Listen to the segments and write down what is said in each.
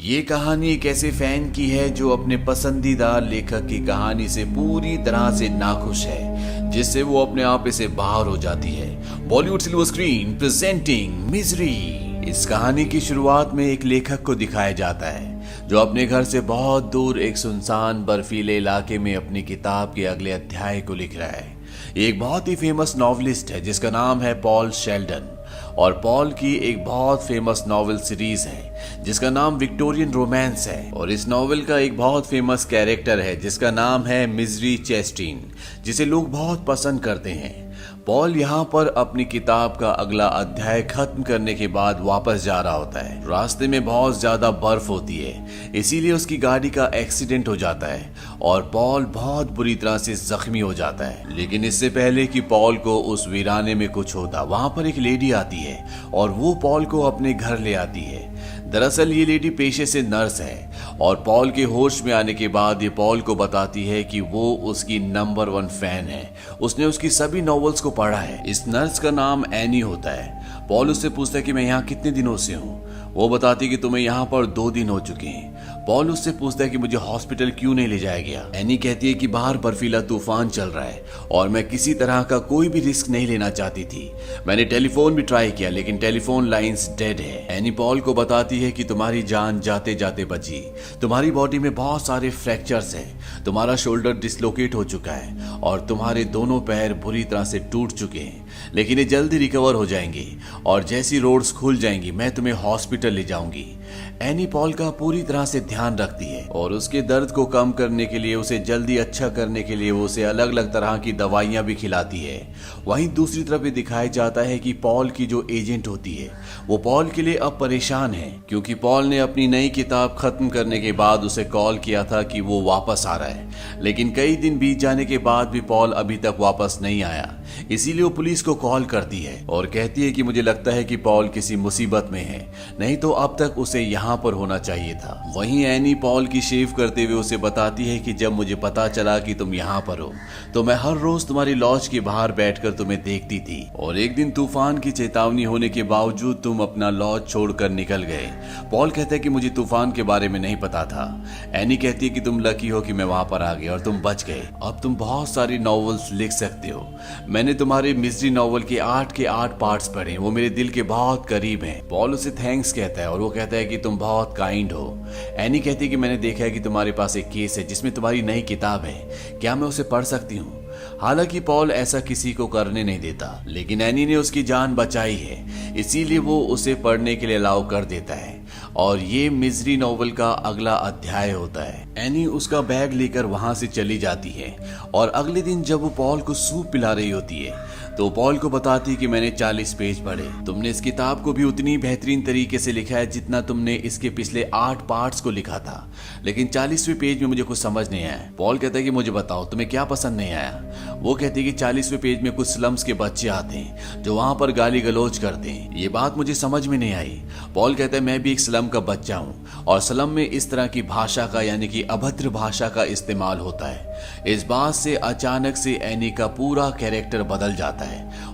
ये कहानी एक ऐसे फैन की है जो अपने पसंदीदा लेखक की कहानी से पूरी तरह से नाखुश है, जिससे वो अपने आप से बाहर हो जाती है। Bollywood silver screen presenting misery. इस कहानी की शुरुआत में एक लेखक को दिखाया जाता है जो अपने घर से बहुत दूर एक सुनसान बर्फीले इलाके में अपनी किताब के अगले अध्याय को लिख रहा है। ये एक बहुत ही फेमस नॉवलिस्ट है जिसका नाम है पॉल शेल्डन, और पॉल की एक बहुत फेमस नॉवेल सीरीज है जिसका नाम विक्टोरियन रोमांस है। और इस नॉवेल का एक बहुत फेमस कैरेक्टर है जिसका नाम है मिजरी चेस्टीन, जिसे लोग बहुत पसंद करते हैं। पॉल यहाँ पर अपनी किताब का अगला अध्याय खत्म करने के बाद वापस जा रहा होता है। रास्ते में बहुत ज्यादा बर्फ होती है, इसीलिए उसकी गाड़ी का एक्सीडेंट हो जाता है और पॉल बहुत बुरी तरह से जख्मी हो जाता है। लेकिन इससे पहले कि पॉल को उस वीराने में कुछ होता, वहां पर एक लेडी आती है और वो पॉल को अपने घर ले आती है। दरअसल ये लेडी पेशे से नर्स है और पॉल के होश में आने के बाद ये पॉल को बताती है कि वो उसकी नंबर 1 फैन है। उसने उसकी सभी नॉवेल्स को पढ़ा है। इस नर्स का नाम एनी होता है। पॉल उससे पूछता है कि मैं यहाँ कितने दिनों से हूँ। वो बताती है कि तुम्हें यहाँ पर 2 दिन हो चुके हैं। पॉल उससे पूछता है कि मुझे हॉस्पिटल क्यों नहीं ले जाया गया। एनी कहती है कि बाहर बर्फीला तूफान चल रहा है और मैं किसी तरह का कोई भी रिस्क नहीं लेना चाहती थी। मैंने टेलीफोन भी ट्राई किया लेकिन टेलीफोन लाइंस डेड है। एनी पॉल को बताती है कि तुम्हारी जान जाते जाते बची। तुम्हारी बॉडी में बहुत सारे फ्रैक्चर्स हैं, तुम्हारा शोल्डर डिसलोकेट हो चुका है और तुम्हारे दोनों पैर बुरी तरह से टूट चुके हैं, लेकिन ये जल्दी रिकवर हो जाएंगे और जैसी रोड्स खुल जाएंगी मैं तुम्हें हॉस्पिटल ले जाऊंगी। एनी पॉल का पूरी तरह से ध्यान रखती है और उसके दर्द को कम करने के लिए, उसे जल्दी अच्छा करने के लिए वो उसे अलग अलग तरह की दवाइयां भी खिलाती है। वहीं दूसरी तरफ भी दिखाया जाता है कि पॉल की जो एजेंट होती है वो पॉल के लिए अब परेशान है, क्योंकि पॉल ने अपनी नई किताब खत्म करने के बाद उसे कॉल किया था कि वो वापस आ रहा है। लेकिन कई दिन बीत जाने के बाद भी पॉल अभी तक वापस नहीं आया। इसीलिए वो पुलिस को कॉल करती है और कहती है कि मुझे लगता है कि पॉल किसी मुसीबत में है, नहीं तो अब तक उसे यहाँ पर होना चाहिए था। वहीं एनी पॉल की शेव करते हुए उसे बताती है कि जब मुझे पता चला कि तुम यहाँ पर हो तो मैं हर रोज तुम्हारी लॉज के बाहर बैठकर तुम्हें देखती थी, और एक दिन तूफान की चेतावनी होने के बावजूद तुम अपना लॉज छोड़कर निकल गए। पॉल कहता है कि मुझे तूफान के बारे में नहीं पता था। एनी कहती है कि तुम लकी हो कि मैं वहां पर आ गई और तुम बच गए। अब तुम बहुत सारी नॉवेल्स लिख सकते हो। मैंने तुम्हारे मिजरी नॉवल के 8 पार्ट्स पढ़े, वो मेरे दिल के बहुत करीब हैं। पॉल उसे थैंक्स कहता है और वो कहता है कि तुम बहुत काइंड हो। एनी कहती है कि मैंने देखा है कि तुम्हारे पास एक केस है जिसमें तुम्हारी नई किताब है, क्या मैं उसे पढ़ सकती हूँ? हालांकि पॉल ऐसा किसी को करने नहीं देता, लेकिन एनी ने उसकी जान बचाई है, इसीलिए वो उसे पढ़ने के लिए अलाउ कर देता है। और ये मिजरी नॉवल का अगला अध्याय होता है। एनी उसका बैग लेकर वहां से चली जाती है और अगले दिन जब वो पॉल को सूप पिला रही होती है तो पॉल को बताती है कि मैंने 40 पेज पढ़े। तुमने इस किताब को भी उतनी बेहतरीन तरीके से लिखा है जितना तुमने इसके पिछले 8 पार्ट्स को लिखा था, लेकिन 40वें पेज में मुझे कुछ समझ नहीं आया। पॉल कहता है कि मुझे बताओ तुम्हें क्या पसंद नहीं आया। वो कहती है कि 40वें पेज में कुछ स्लम्स के बच्चे आते हैं जो वहां पर गाली गलौज करते हैं, ये बात मुझे समझ में नहीं आई। पॉल कहता है मैं भी एक स्लम का बच्चा हूँ और स्लम में इस तरह की भाषा का, यानी कि अभद्र भाषा का इस्तेमाल होता है। इस बात से अचानक से एनी का पूरा कैरेक्टर बदल जाता है।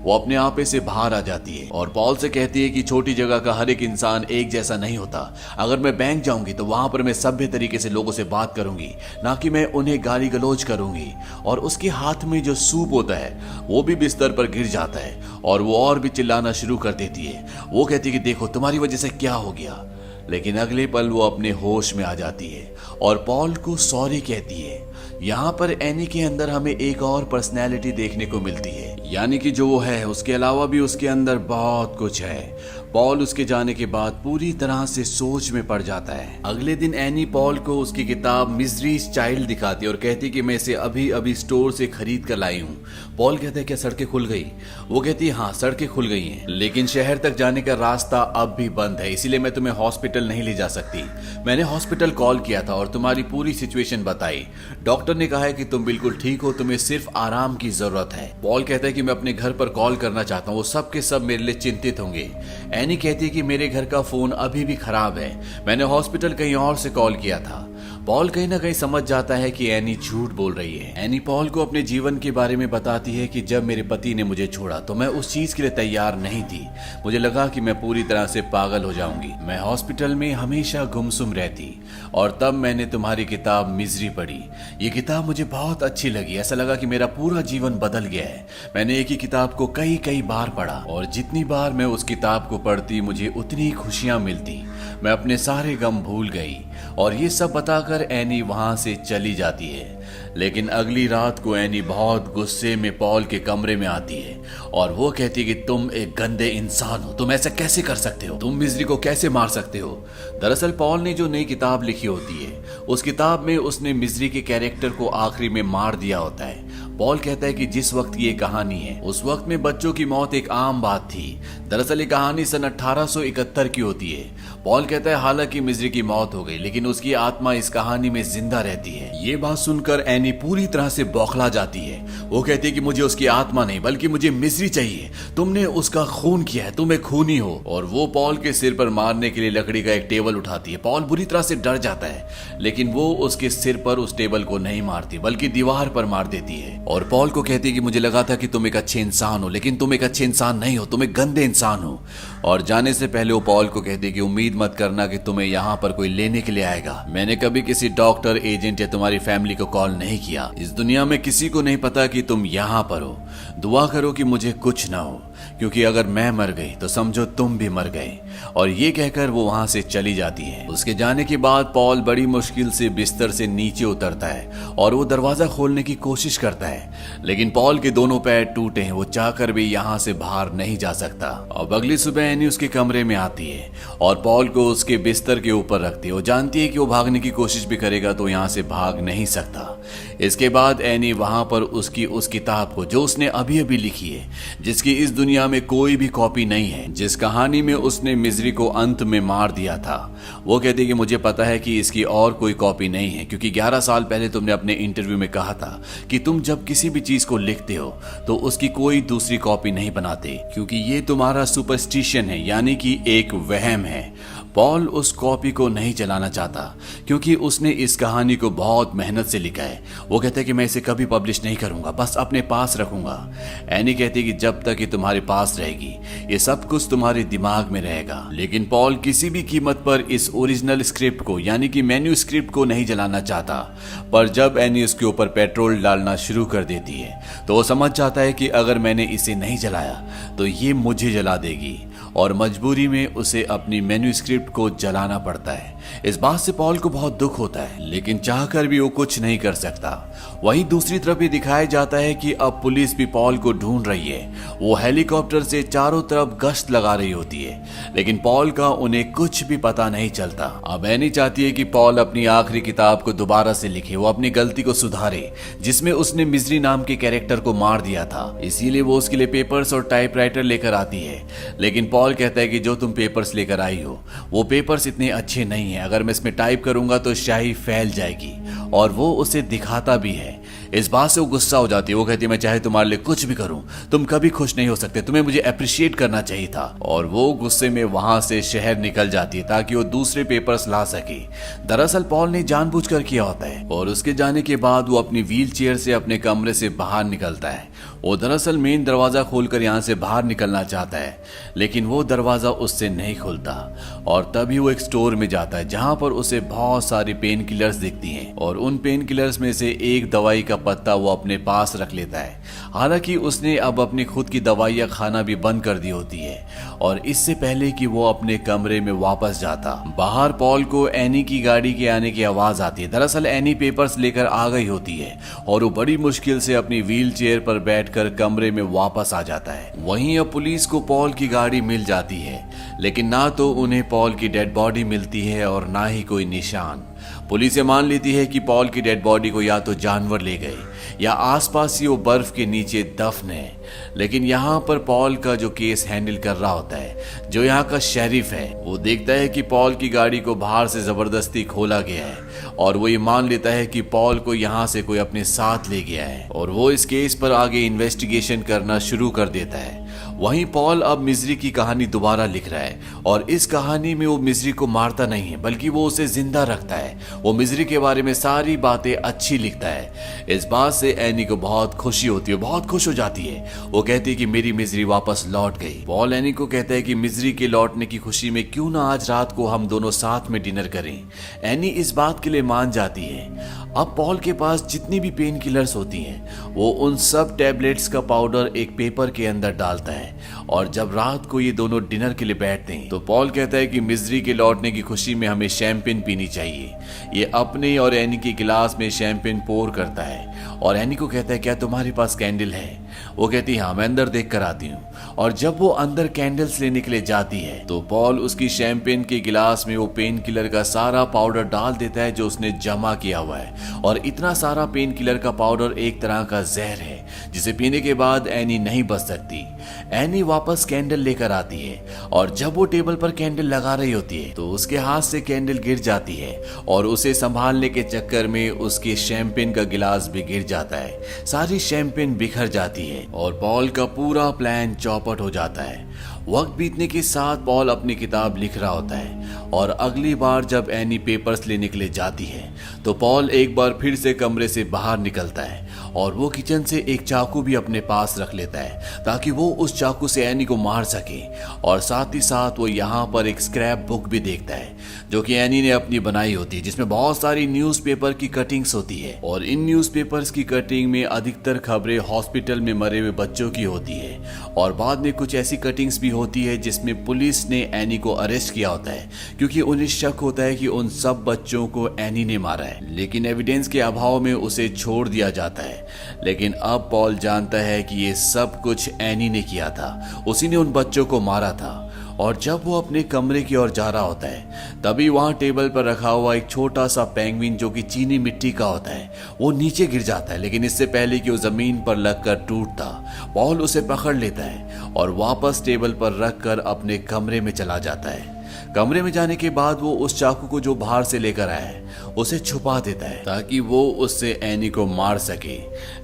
वो अपने आप से बाहर आ जाती है और पॉल से कहती है कि छोटी जगह का हर एक इंसान एक जैसा नहीं होता। अगर मैं बैंक जाऊंगी तो वहां पर मैं सभ्य तरीके से लोगों से बात करूंगी, ना कि मैं उन्हें गाली गलौज करूंगी। और उसके हाथ में जो सूप होता है वो भी बिस्तर पर गिर जाता है और वो और भी चिल्लाना शुरू कर देती है। वो कहती है कि देखो तुम्हारी वजह से क्या हो गया। लेकिन अगले पल वो अपने होश में आ जाती है और पॉल को सॉरी कहती है। यहाँ पर एनी के अंदर हमें एक और पर्सनैलिटी देखने को मिलती है, यानी कि जो वो है उसके अलावा भी उसके अंदर बहुत कुछ है। पॉल उसके जाने के बाद पूरी तरह से सोच में पड़ जाता है। अगले दिन एनी पॉल को उसकी किताब मिजरीज चाइल्ड दिखाती है और कहती है कि मैं इसे अभी अभी स्टोर से खरीद कर लाई हूँ। पॉल कहता है क्या सड़कें खुल गई? वो कहती है हाँ सड़कें खुल गई हैं, लेकिन शहर तक जाने का रास्ता अब भी बंद है, इसीलिए मैं तुम्हें हॉस्पिटल नहीं ले जा सकती। मैंने हॉस्पिटल कॉल किया था और तुम्हारी पूरी सिचुएशन बताई। डॉक्टर ने कहा है कि तुम बिल्कुल ठीक हो, तुम्हें सिर्फ आराम की जरूरत है। पॉल कहता है कि मैं अपने घर पर कॉल करना चाहता हूँ, वो सब के सब मेरे लिए चिंतित होंगे। एनी कहती है कि मेरे घर का फोन अभी भी खराब है, मैंने हॉस्पिटल कहीं और से कॉल किया था। पॉल कहीं ना कहीं समझ जाता है कि एनी झूठ बोल रही है। एनी पॉल को अपने जीवन के बारे में बताती है कि जब मेरे पति ने मुझे छोड़ा तो मैं उस चीज के लिए तैयार नहीं थी। मुझे लगा कि मैं पूरी तरह से पागल हो जाऊंगी, मैं हॉस्पिटल में हमेशा गुमसुम रहती, और तब मैंने तुम्हारी किताब मिजरी पढ़ी। ये किताब मुझे बहुत अच्छी लगी, ऐसा लगा कि मेरा पूरा जीवन बदल गया है। मैंने एक ही किताब को कई कई बार पढ़ा, और जितनी बार मैं उस किताब को पढ़ती मुझे उतनी खुशियां मिलती। मैं अपने सारे गम भूल गई। और ये सब बताकर एनी वहां से चली जाती है। लेकिन अगली रात को एनी बहुत गुस्से में पॉल के कमरे में आती है और वो कहती है कि तुम एक गंदे इंसान हो, तुम ऐसा कैसे कर सकते हो, तुम मिजरी को कैसे मार सकते हो। दरअसल पॉल ने जो नई किताब लिखी होती है, उस किताब में उसने मिजरी के कैरेक्टर को आखिरी में मार दिया होता है। पॉल कहता है कि जिस वक्त ये कहानी है, उस वक्त में बच्चों की मौत एक आम बात थी। दरअसल ये कहानी सन 1871 की होती है। पॉल कहता है हालांकि मिजरी की मौत हो गई, लेकिन उसकी आत्मा इस कहानी में जिंदा रहती है। ये बात सुनकर एनी पूरी तरह से बौखला जाती है। वो कहती है कि मुझे उसकी आत्मा नहीं बल्कि मुझे मिजरी चाहिए, तुमने उसका खून किया है, तुम एक खूनी हो। और वो पॉल के सिर पर मारने के लिए लकड़ी का एक टेबल उठाती है। पॉल बुरी तरह से डर जाता है, लेकिन वो उसके सिर पर उस टेबल को नहीं मारती बल्कि दीवार पर मार देती है। और पॉल को कहती है कि मुझे लगा था कि तुम एक अच्छे इंसान हो, लेकिन तुम एक अच्छे इंसान नहीं हो, तुम एक गंदे इंसान हो। और जाने से पहले वो पॉल को कहती है कि उम्मीद मत करना कि तुम्हें यहाँ पर कोई लेने के लिए आएगा। मैंने कभी किसी डॉक्टर, एजेंट या तुम्हारी फैमिली को कॉल नहीं किया। इस दुनिया में किसी को नहीं पता कि तुम यहाँ पर हो। दुआ करो कि मुझे कुछ ना हो, क्योंकि अगर मैं मर गई तो समझो तुम भी मर गए। और ये कहकर वो वहां से चली जाती है। उसके जाने के बाद पॉल बड़ी मुश्किल से बिस्तर से नीचे उतरता है और वो दरवाजा खोलने की कोशिश करता है, लेकिन पॉल के दोनों पैर टूटे हैं, वो चाहकर भी यहाँ से बाहर नहीं जा सकता। अब अगली सुबह एनी उसके कमरे में आती है और पॉल को उसके बिस्तर के ऊपर रखती है। वो जानती है कि वो भागने की कोशिश भी करेगा तो यहाँ से भाग नहीं सकता। इसके बाद एनी वहां पर उसकी उस किताब को, जो उसने अभी अभी लिखी है, जिसकी इस दुनिया में कोई भी कॉपी नहीं है, जिस कहानी में उसने मिजरी को अंत में मार दिया था, वो कहती है कि मुझे पता है कि इसकी और कोई कॉपी नहीं है, क्योंकि 11 साल पहले तुमने अपने इंटरव्यू में कहा था कि तुम जब किसी भी चीज को लिखते हो तो उसकी कोई दूसरी कॉपी नहीं बनाते, क्योंकि ये तुम्हारा सुपरस्टिशन है, यानी कि एक वहम है। पॉल उस कॉपी को नहीं चलाना चाहता क्योंकि उसने इस कहानी को बहुत मेहनत से लिखा है। वो कहते हैं कि मैं इसे कभी पब्लिश नहीं करूंगा, बस अपने पास रखूंगा। एनी कहती है कि जब तक ये तुम्हारे पास रहेगी ये सब कुछ तुम्हारे दिमाग में रहेगा। लेकिन पॉल किसी भी कीमत पर इस ओरिजिनल स्क्रिप्ट को, यानी कि मैन्यूस्क्रिप्ट को नहीं जलाना चाहता। पर जब एनी उसके ऊपर पेट्रोल डालना शुरू कर देती है तो वो समझ जाता है कि अगर मैंने इसे नहीं जलाया तो ये मुझे जला देगी, और मजबूरी में उसे अपनी मैन्यूस्क्रिप्ट को जलाना पड़ता है। इस बात से पॉल को बहुत दुख होता है, लेकिन चाहकर भी वो कुछ नहीं कर सकता। वहीं दूसरी तरफ ये दिखाया जाता है कि अब पुलिस भी पॉल को ढूंढ रही है। वो हेलीकॉप्टर से चारों तरफ गश्त लगा रही होती है, लेकिन पॉल का उन्हें कुछ भी पता नहीं चलता। अब एनी चाहती है कि पॉल अपनी आखिरी किताब को दोबारा से लिखे, वो अपनी गलती को सुधारे जिसमें उसने मिजरी नाम के कैरेक्टर को मार दिया था। इसीलिए वो उसके लिए पेपर्स और टाइपराइटर लेकर आती है, लेकिन पॉल कहता है कि जो तुम पेपर्स लेकर आई हो वो पेपर्स इतने अच्छे नहीं है, अगर मैं इसमें टाइप करूंगा तो स्याही फैल जाएगी। और वो उसे दिखाता भी है। इस बात से वो गुस्सा हो जाती है। वो कहती है मैं चाहे तुम्हारे लिए कुछ भी करूं, तुम कभी खुश नहीं हो सकते, तुम्हें मुझे अप्रिशिएट करना चाहिए था। और वो गुस्से में वहां से शहर निकल जाती है ताकि वो दूसरे पेपर्स ला सके। दरअसल पॉल ने जानबूझकर किया होता है। और उसके जाने के बाद वो अपनी व्हील चेयर से अपने कमरे से बाहर निकलता है। वो दरअसल मेन दरवाजा खोलकर यहाँ से बाहर निकलना चाहता है, लेकिन वो दरवाजा उससे नहीं खुलता। और तभी वो एक स्टोर में जाता है जहाँ पर उसे बहुत सारी पेन किलर्स दिखती हैं, और उन पेन किलर्स में से एक दवाई का पत्ता वो अपने पास रख लेता है। हालांकि उसने अब अपनी खुद की दवाइयाँ खाना भी बंद कर दी होती है। और इससे पहले कि वो अपने कमरे में वापस जाता, बाहर पॉल को एनी की गाड़ी के आने की आवाज आती है। दरअसल एनी पेपर्स लेकर आ गई होती है और वो बड़ी मुश्किल से अपनी व्हील चेयर पर बैठकर कमरे में वापस आ जाता है। वहीं अब पुलिस को पॉल की गाड़ी मिल जाती है, लेकिन ना तो उन्हें पॉल की डेड बॉडी मिलती है और ना ही कोई निशान। पुलिस ये मान लेती है कि पॉल की डेड बॉडी को या तो जानवर ले गए या आसपास ही वो बर्फ के नीचे दफन है। लेकिन यहाँ पर पॉल का जो केस हैंडल कर रहा होता है, जो यहाँ का शेरिफ है, वो देखता है कि पॉल की गाड़ी को बाहर से जबरदस्ती खोला गया है और वो ये मान लेता है कि पॉल को यहाँ से कोई अपने साथ ले गया है। और वो इस केस पर आगे इन्वेस्टिगेशन करना शुरू कर देता है। वहीं पॉल अब मिजरी की कहानी दोबारा लिख रहा है और इस कहानी में वो मिजरी को मारता नहीं है बल्कि वो उसे जिंदा रखता है। वो मिजरी के बारे में सारी बातें अच्छी लिखता है। इस बात से एनी को बहुत खुशी होती है, बहुत खुश हो जाती है। वो कहती है कि मेरी मिजरी वापस लौट गई। पॉल एनी को कहता है कि मिजरी के लौटने की खुशी में क्यों ना आज रात को हम दोनों साथ में डिनर करें। एनी इस बात के लिए मान जाती है। अब पॉल के पास जितनी भी पेन किलर्स होती हैं वो उन सब टैबलेट्स का पाउडर एक पेपर के अंदर डालता है और जब रात को ये दोनों डिनर के लिए बैठते हैं तो पॉल कहता है कि मिजरी के लौटने की खुशी में हमें शैंपेन पीनी चाहिए। ये अपने और एनी के गिलास में शैंपेन पोर करता है और एनी को कहता है क्या तुम्हारे पास कैंडल है? वो कहती है हाँ, मैं अंदर देख कर आती हूँ। और जब वो अंदर कैंडल्स लेने के लिए जाती है तो पॉल उसकी शैंपेन के गिलास में वो पेन किलर का सारा पाउडर डाल देता है जो उसने जमा किया हुआ है। और इतना सारा पेन किलर का पाउडर एक तरह का जहर है जिसे पीने के बाद एनी नहीं बच सकती। एनी वापस कैंडल लेकर आती है और जब वो टेबल पर कैंडल लगा रही होती है तो उसके हाथ से कैंडल गिर जाती है और उसे संभालने के चक्कर में उसके शैंपेन का गिलास भी गिर जाता है। सारी शैंपेन बिखर जाती है और पॉल का पूरा प्लान चौपट हो जाता है। वक्त बीतने के साथ पॉल अपनी किताब लिख रहा होता है और अगली बार जब एनी पेपर्स लेने के लिए जाती है तो पॉल एक बार फिर से कमरे से बाहर निकलता है और वो किचन से एक चाकू भी अपने पास रख लेता है ताकि वो उस चाकू से एनी को मार सके। और साथ ही साथ वो यहाँ पर एक स्क्रैप बुक भी देखता है जो कि एनी ने अपनी बनाई होती है जिसमें बहुत सारी न्यूज़पेपर की कटिंग्स होती है और इन न्यूज़पेपर्स की कटिंग में अधिकतर खबरें हॉस्पिटल में मरे हुए बच्चों की होती है और बाद में कुछ ऐसी कटिंग्स भी होती है जिसमें पुलिस ने एनी को अरेस्ट किया होता है क्योंकि उन्हें शक होता है कि उन सब बच्चों को एनी ने मारा है, लेकिन एविडेंस के अभाव में उसे छोड़ दिया जाता है। लेकिन अब पॉल जानता है कि ये सब कुछ एनी ने किया था, उसी ने उन बच्चों को मारा था। और जब वो अपने कमरे की ओर जा रहा होता है तभी वहां टेबल पर रखा हुआ एक छोटा सा पेंगुइन जो कि चीनी मिट्टी का होता है वो नीचे गिर जाता है, लेकिन इससे पहले कि वो जमीन पर लगकर टूटता पॉल उसे पकड़ लेता है और वापस टेबल पर रखकर अपने कमरे में चला जाता है। कमरे में जाने के बाद वो उस चाकू को जो बाहर से लेकर आया है उसे छुपा देता है ताकि वो उससे एनी को मार सके।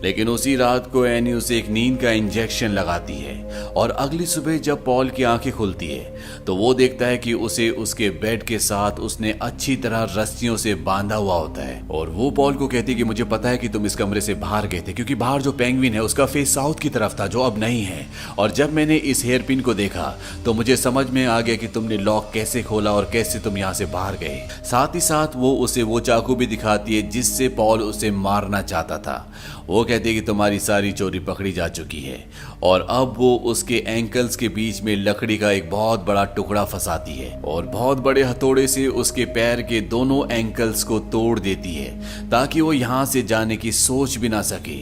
लेकिन उसी रात को एनी उसे एक नींद का इंजेक्शन लगाती है और अगली सुबह जब पॉल की आंखें खुलती है तो वो देखता है कि उसे उसके बेड के साथ उसने अच्छी तरह रस्सियों से बांधा हुआ होता है। और वो पॉल को कहती है कि मुझे पता है कि तुम इस कमरे से बाहर गए थे क्योंकि बाहर जो पेंगुइन है उसका फेस साउथ की तरफ था जो अब नहीं है। और जब मैंने इस हेयर पिन को देखा तो मुझे समझ में आ गया कि तुमने लॉक कैसे खोला और कैसे तुम यहाँ से बाहर गए। साथ ही साथ वो उसे वो चाकू भी दिखाती है जिससे पॉल उसे मारना चाहता था। वो कहती है कि तुम्हारी सारी चोरी पकड़ी जा चुकी है और अब वो उसके एंकल्स के बीच में लकड़ी का एक बहुत बड़ा टुकड़ा फंसाती है और बहुत बड़े हथौड़े से उसके पैर के दोनों एंकल्स को तोड़ देती है ताकि वो यहाँ से जाने की सोच भी ना सके।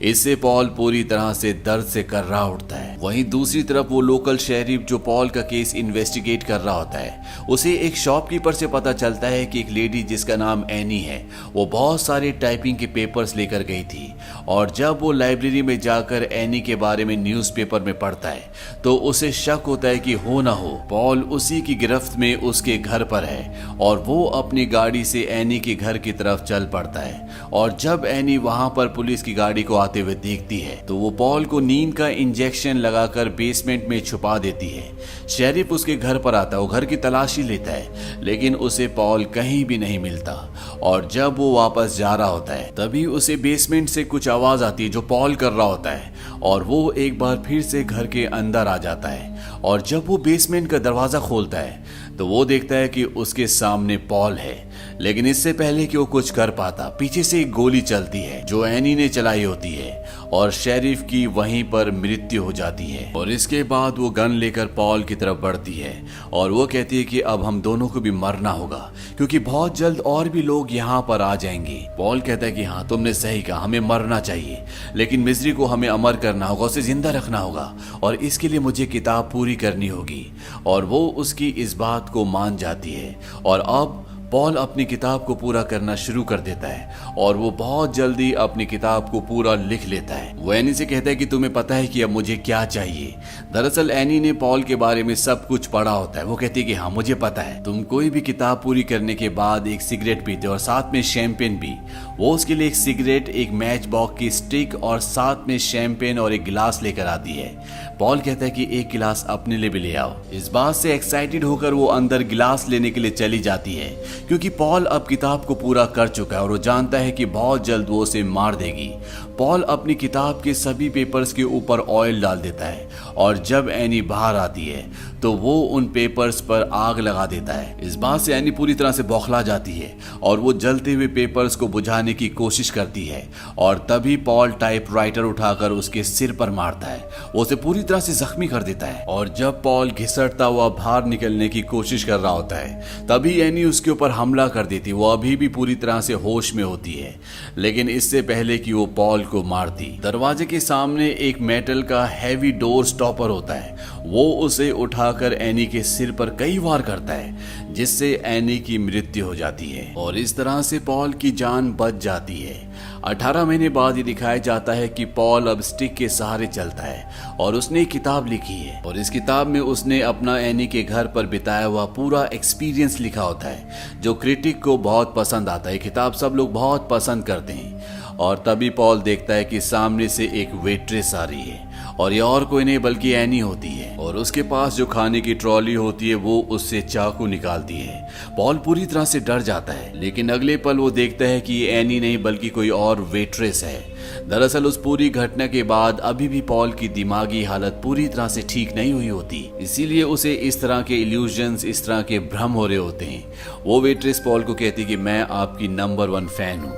इससे पॉल पूरी तरह से दर्द से कर्रा उठता है। वहीं दूसरी तरफ वो लोकल शेरिफ जो पॉल का केस इन्वेस्टिगेट कर रहा होता है उसे एक शॉपकीपर से पता चलता है कि एक लेडी जिसका नाम एनी है वो बहुत सारे टाइपिंग के पेपर्स लेकर गई थी और जब वो लाइब्रेरी में जाकर एनी के बारे में न्यूज़पेपर में पढ़ता है तो उसे शक होता है कि हो ना हो पॉल उसी की गिरफ्त में उसके घर पर है और वो अपनी गाड़ी से एनी के घर की तरफ चल पड़ता है। और जब एनी वहां पर पुलिस की गाड़ी को आते हुए देखती है तो वो पॉल को नींद का इंजेक्शन लगाकर बेसमेंट में छुपा देती है। शेरिफ उसके घर पर आता है, वो घर की तलाशी लेता है लेकिन उसे पॉल कहीं भी नहीं मिलता। और जब वो वापस जा रहा होता है तभी उसे बेसमेंट से कुछ आवाज आती है जो पॉल कर रहा होता है और वो एक बार फिर से घर के अंदर आ जाता है। और जब वो बेसमेंट का दरवाजा खोलता है तो वो देखता है कि उसके सामने पॉल है, लेकिन इससे पहले कि वो कुछ कर पाता पीछे से एक गोली चलती है जो एनी ने चलाई होती है और शेरिफ की वहीं पर मृत्यु हो जाती है। और इसके बाद वो गन लेकर पॉल की तरफ बढ़ती है और वो कहती है कि अब हम दोनों को भी मरना होगा क्योंकि बहुत जल्द और भी लोग यहाँ पर आ जाएंगे। पॉल कहता है कि हाँ तुमने सही कहा, हमें मरना चाहिए लेकिन मिजरी को हमें अमर करना होगा, उसे जिंदा रखना होगा और इसके लिए मुझे किताब पूरी करनी होगी। और वो उसकी इस बात को मान जाती है और अब पॉल अपनी किताब को पूरा करना शुरू कर देता है और वो बहुत जल्दी अपनी किताब को पूरा लिख लेता है। वो एनी से कहता है कि तुम्हें पता है कि अब मुझे क्या चाहिए। दरअसल एनी ने पॉल के बारे में सब कुछ पढ़ा होता है। वो कहती है कि हाँ मुझे पता है, तुम कोई भी किताब पूरी करने के बाद एक सिगरेट पीते हो और साथ में शैंपेन भी। वो उसके लिए एक सिगरेट, एक मैच बॉक्स की स्टिक और साथ में शैंपेन और एक गिलास लेकर आती है। पॉल कहता है कि एक गिलास अपने लिए भी ले आओ। इस बात से एक्साइटेड होकर वो अंदर गिलास लेने के लिए चली जाती है, क्योंकि पॉल अब किताब को पूरा कर चुका है और वो जानता है कि बहुत जल्द वो उसे मार देगी। पॉल अपनी किताब के सभी पेपर्स के ऊपर ऑयल डाल देता है और जब एनी बाहर आती है तो वो उन पेपर्स पर आग लगा देता है। इस बात से एनी पूरी तरह से बौखला जाती है और वो जलते हुए पेपर्स को बुझाने की कोशिश करती है और तभी पॉल टाइपराइटर उठाकर उसके सिर पर मारता है। वो उसे पूरी तरह से जख्मी कर देता है और जब पॉल घिसटता हुआ बाहर निकलने की कोशिश कर रहा होता है तभी एनी उसके ऊपर हमला कर देती है। वो अभी भी पूरी तरह से होश में होती है, लेकिन इससे पहले कि वो पॉल को मारती, दरवाजे के सामने एक मेटल का हैवी डोर स्टॉपर होता है। वो उसे उठाकर एनी के सिर पर कई वार करता है, जिससे एनी की मृत्यु हो जाती है और इस तरह से पॉल की जान बच जाती है। 18 महीने बाद ये दिखाया जाता है कि पॉल अब स्टिक के सहारे चलता है और उसने एक किताब लिखी है और इस किताब में उसने अपना एनी के घर पर बिताया हुआ पूरा एक्सपीरियंस लिखा होता है, जो क्रिटिक को बहुत पसंद आता है। किताब सब लोग बहुत पसंद करते हैं और तभी पॉल देखता है कि सामने से एक वेट्रेस आ रही है और ये और कोई नहीं बल्कि एनी होती है और उसके पास जो खाने की ट्रॉली होती है वो उससे चाकू निकालती है। पॉल पूरी तरह से डर जाता है, लेकिन अगले पल वो देखता है कि ये एनी नहीं बल्कि कोई और वेट्रेस है। दरअसल उस पूरी घटना के बाद अभी भी पॉल की दिमागी हालत पूरी तरह से ठीक नहीं हुई होती, इसीलिए उसे इस तरह के इल्यूजन्स, इस तरह के भ्रम हो रहे होते हैं। वो वेट्रेस पॉल को कहती है कि मैं आपकी नंबर 1 फैन हूँ।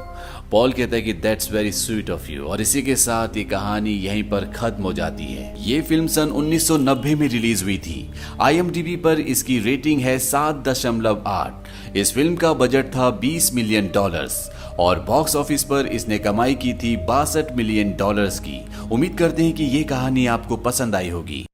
पॉल कहता है कि that's very sweet of you और इसी के साथ ये कहानी यहीं पर खत्म हो जाती है। ये फिल्म सन 1990 में रिलीज हुई थी। IMDb पर इसकी रेटिंग है 7.8। इस फिल्म का बजट था $20 मिलियन और बॉक्स ऑफिस पर इसने कमाई की थी $62 मिलियन की। उम्मीद करते हैं कि ये कहानी आपको पसंद आई होगी।